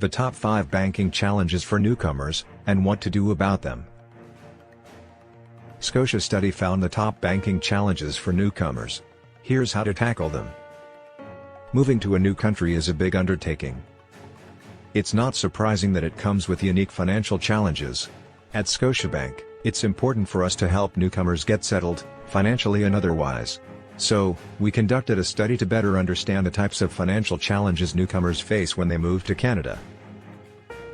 The top 5 banking challenges for newcomers, and what to do about them. Scotia study found the top banking challenges for newcomers. Here's how to tackle them. Moving to a new country is a big undertaking. It's not surprising that it comes with unique financial challenges. At Scotiabank, it's important for us to help newcomers get settled, financially and otherwise. So, we conducted a study to better understand the types of financial challenges newcomers face when they move to Canada.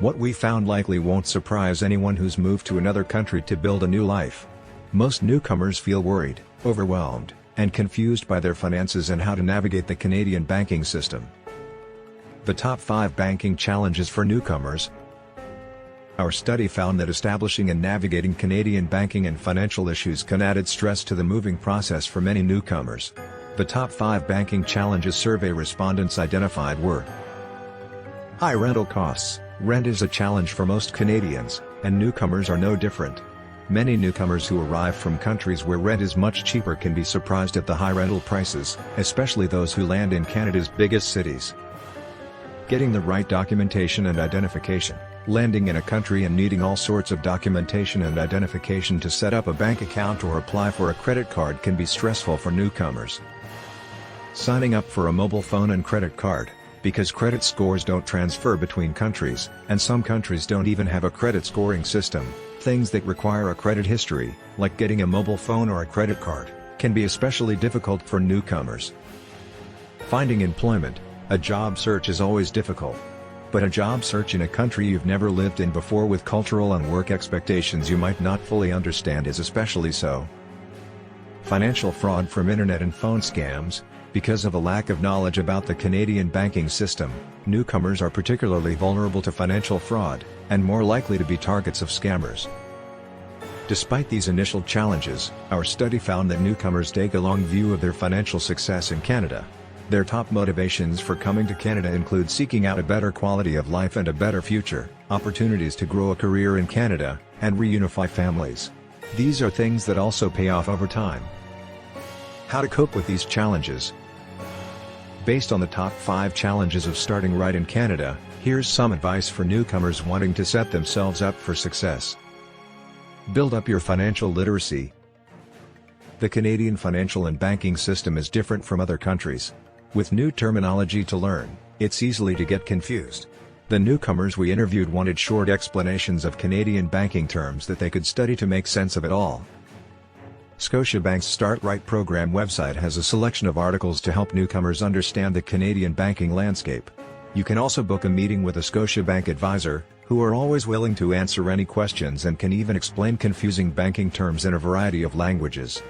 What we found likely won't surprise anyone who's moved to another country to build a new life. Most newcomers feel worried, overwhelmed, and confused by their finances and how to navigate the Canadian banking system. The top 5 banking challenges for newcomers. Our study found that establishing and navigating Canadian banking and financial issues can add stress to the moving process for many newcomers. The top 5 banking challenges survey respondents identified were: high rental costs. Rent is a challenge for most Canadians, and newcomers are no different. Many newcomers who arrive from countries where rent is much cheaper can be surprised at the high rental prices, especially those who land in Canada's biggest cities. Getting the right documentation and identification. Landing in a country and needing all sorts of documentation and identification to set up a bank account or apply for a credit card can be stressful for newcomers. Signing up for a mobile phone and credit card. Because credit scores don't transfer between countries, and some countries don't even have a credit scoring system, things that require a credit history, like getting a mobile phone or a credit card, can be especially difficult for newcomers. Finding employment. A job search is always difficult. But a job search in a country you've never lived in before with cultural and work expectations you might not fully understand is especially so. Financial fraud from internet and phone scams. Because of a lack of knowledge about the Canadian banking system, newcomers are particularly vulnerable to financial fraud, and more likely to be targets of scammers. Despite these initial challenges, our study found that newcomers take a long view of their financial success in Canada. Their top motivations for coming to Canada include seeking out a better quality of life and a better future, opportunities to grow a career in Canada, and reunify families. These are things that also pay off over time. How to cope with these challenges. Based on the top 5 challenges of starting right in Canada, here's some advice for newcomers wanting to set themselves up for success. Build up your financial literacy. The Canadian financial and banking system is different from other countries. With new terminology to learn, it's easy to get confused. The newcomers we interviewed wanted short explanations of Canadian banking terms that they could study to make sense of it all. Scotiabank's Start Right program website has a selection of articles to help newcomers understand the Canadian banking landscape. You can also book a meeting with a Scotiabank advisor, who are always willing to answer any questions and can even explain confusing banking terms in a variety of languages.